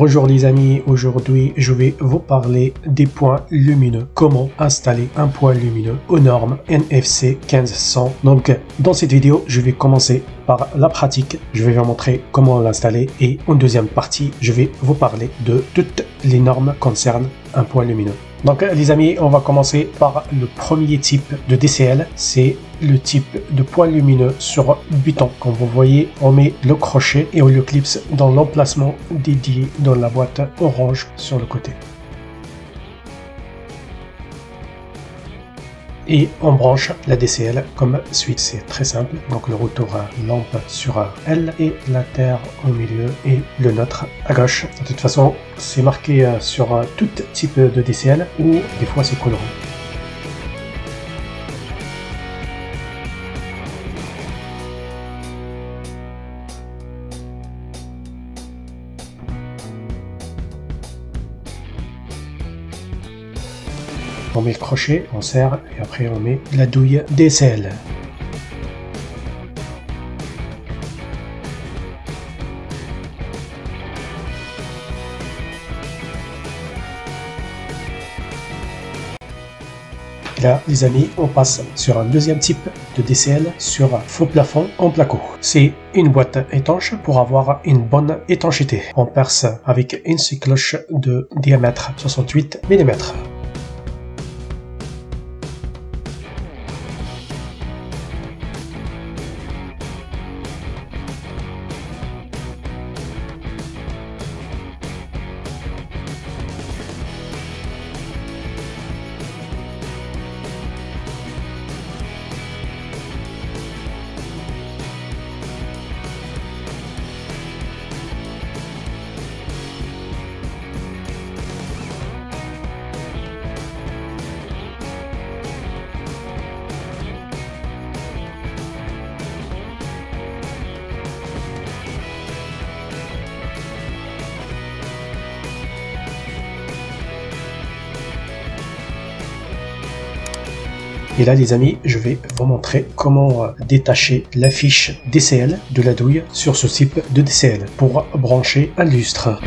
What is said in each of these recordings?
Bonjour les amis, aujourd'hui je vais vous parler des points lumineux, comment installer un point lumineux aux normes NFC 1500. Donc dans cette vidéo je vais commencer par la pratique, je vais vous montrer comment l'installer et en deuxième partie je vais vous parler de toutes les normes concernant un point lumineux. Donc les amis, on va commencer par le premier type de DCL, c'est le type de point lumineux sur button. Comme vous voyez, on met le crochet et on le clipse dans l'emplacement dédié dans la boîte orange sur le côté. Et on branche la DCL comme suit. C'est très simple. Donc le retour lampe sur L et la terre au milieu et le neutre à gauche. De toute façon, c'est marqué sur tout type de DCL ou des fois c'est coloré. On met le crochet, on serre et après on met la douille DCL. Et là les amis, on passe sur un deuxième type de DCL sur faux plafond en placo. C'est une boîte étanche pour avoir une bonne étanchéité. On perce avec une cloche de diamètre 68 mm. Et là les amis, je vais vous montrer comment détacher la fiche DCL de la douille sur ce type de DCL pour brancher un lustre.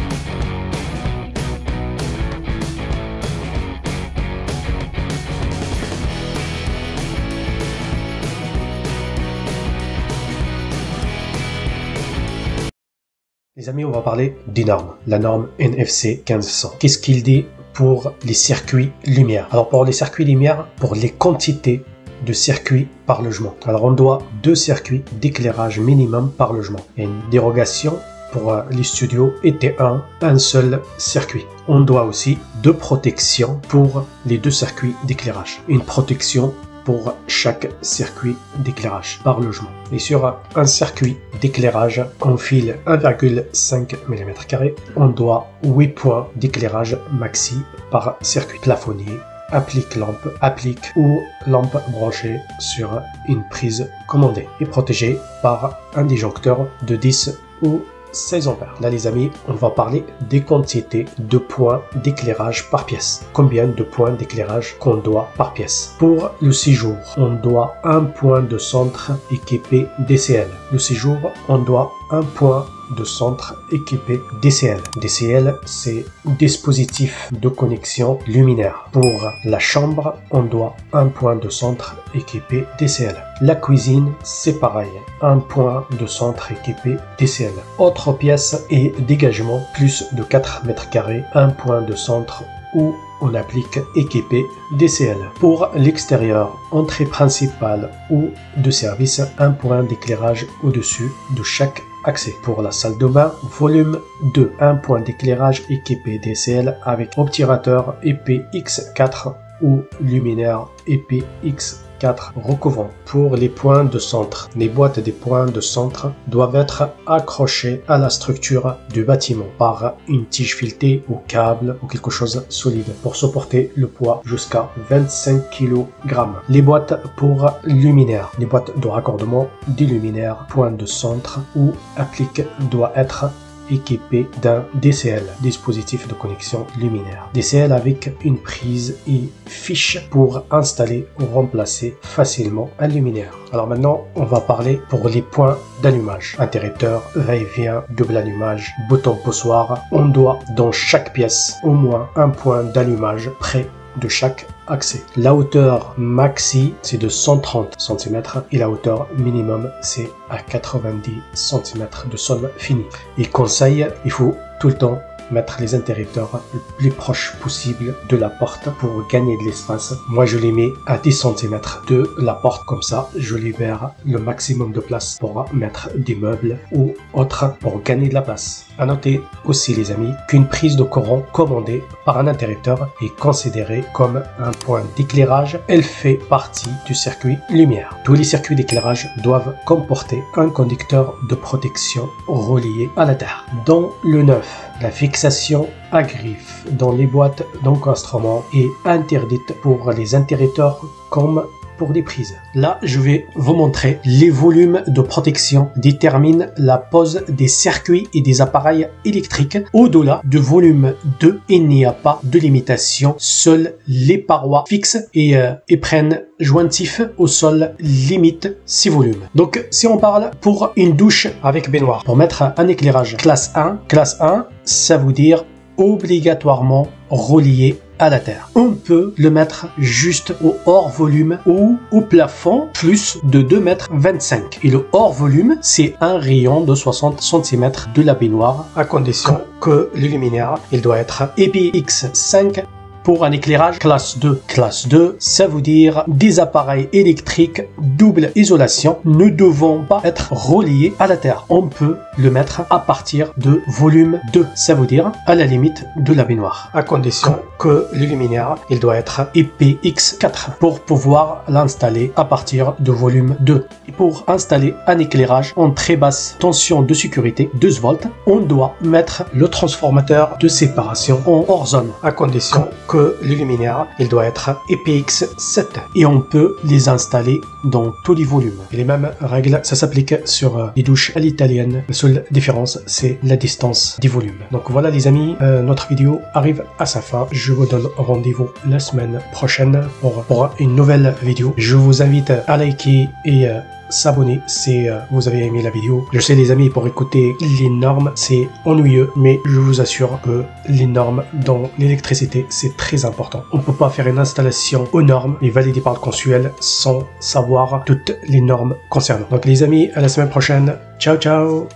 Les amis, on va parler des normes. La norme NFC 1500. Qu'est-ce qu'il dit pour les circuits lumière? Alors pour les circuits lumière, pour les quantités de circuits par logement. Alors on doit 2 circuits d'éclairage minimum par logement. Il y a une dérogation pour les studios et T1, un seul circuit. On doit aussi 2 protections pour les 2 circuits d'éclairage. Une protection pour chaque circuit d'éclairage par logement. Et sur un circuit d'éclairage, on file 1,5 mm², on doit 8 points d'éclairage maxi par circuit. Plafonnier, applique lampe, applique ou lampe branchée sur une prise commandée et protégée par un disjoncteur de 10 ou 16 ampères. Là les amis, on va parler des quantités de points d'éclairage par pièce. Combien de points d'éclairage qu'on doit par pièce? Pour le séjour, on doit 1 point de centre équipé DCL. Le séjour, on doit 1 point de centre équipé DCL. DCL, c'est dispositif de connexion luminaire. Pour la chambre, on doit 1 point de centre équipé DCL. La cuisine, c'est pareil, 1 point de centre équipé DCL. Autre pièce et dégagement, plus de 4 m², 1 point de centre où on applique équipé DCL. Pour l'extérieur, entrée principale ou de service, 1 point d'éclairage au-dessus de chaque accès. Pour la salle de bain, volume 2, 1 point d'éclairage équipé DCL avec obturateur EPX4 ou luminaire EPX4 recouvrant. Pour les points de centre, les boîtes des points de centre doivent être accrochées à la structure du bâtiment par une tige filetée ou câble ou quelque chose solide pour supporter le poids jusqu'à 25 kg. Les boîtes pour luminaire, les boîtes de raccordement des luminaires point de centre ou applique doit être équipé d'un DCL, dispositif de connexion luminaire. DCL avec une prise et fiche pour installer ou remplacer facilement un luminaire. Alors maintenant, on va parler pour les points d'allumage. Interrupteur, va-et-vient, double allumage, bouton poussoir. On doit dans chaque pièce au moins un point d'allumage près de chaque accès. La hauteur maxi c'est de 130 cm et la hauteur minimum c'est à 90 cm de somme finie. Et conseil, il faut tout le temps mettre les interrupteurs le plus proche possible de la porte pour gagner de l'espace. Moi je les mets à 10 cm de la porte, comme ça je libère le maximum de place pour mettre des meubles ou autres pour gagner de la place. À noter aussi les amis qu'une prise de courant commandée par un interrupteur est considérée comme un point d'éclairage. Elle fait partie du circuit lumière. Tous les circuits d'éclairage doivent comporter un conducteur de protection relié à la terre. Dans le neuf, la fixation à griffe dans les boîtes d'encastrement est interdite pour les interrupteurs comme pour les prises. Là, je vais vous montrer les volumes de protection déterminent la pose des circuits et des appareils électriques. Au-delà du volume 2, il n'y a pas de limitation. Seules les parois fixes et prennent jointifs au sol limitent ces volumes. Donc, si on parle pour une douche avec baignoire, pour mettre un éclairage classe 1, ça veut dire obligatoirement relié à la terre. On peut le mettre juste au hors volume ou au plafond plus de 2,25 m. Et le hors volume, c'est un rayon de 60 cm de la baignoire, à condition que le luminaire, il doit être IPX5 pour un éclairage classe 2. Classe 2, ça veut dire des appareils électriques double isolation ne devant pas être reliés à la terre. On peut le mettre à partir de volume 2, ça veut dire à la limite de la baignoire, à condition que le luminaire, il doit être IPX4 pour pouvoir l'installer à partir de volume 2. Et pour installer un éclairage en très basse tension de sécurité, 12 volts, on doit mettre le transformateur de séparation en hors zone, à condition que le luminaire, il doit être IPX7 et on peut les installer dans tous les volumes. Et les mêmes règles, ça s'applique sur les douches à l'italienne. La seule différence, c'est la distance des volumes. Donc voilà les amis, notre vidéo arrive à sa fin. Je vous donne rendez-vous la semaine prochaine pour une nouvelle vidéo. Je vous invite à liker et s'abonner si vous avez aimé la vidéo. Je sais les amis, pour écouter les normes c'est ennuyeux, mais je vous assure que les normes dans l'électricité c'est très important. On ne peut pas faire une installation aux normes et validée par le consuel sans savoir toutes les normes concernant. Donc les amis, à la semaine prochaine. Ciao ciao.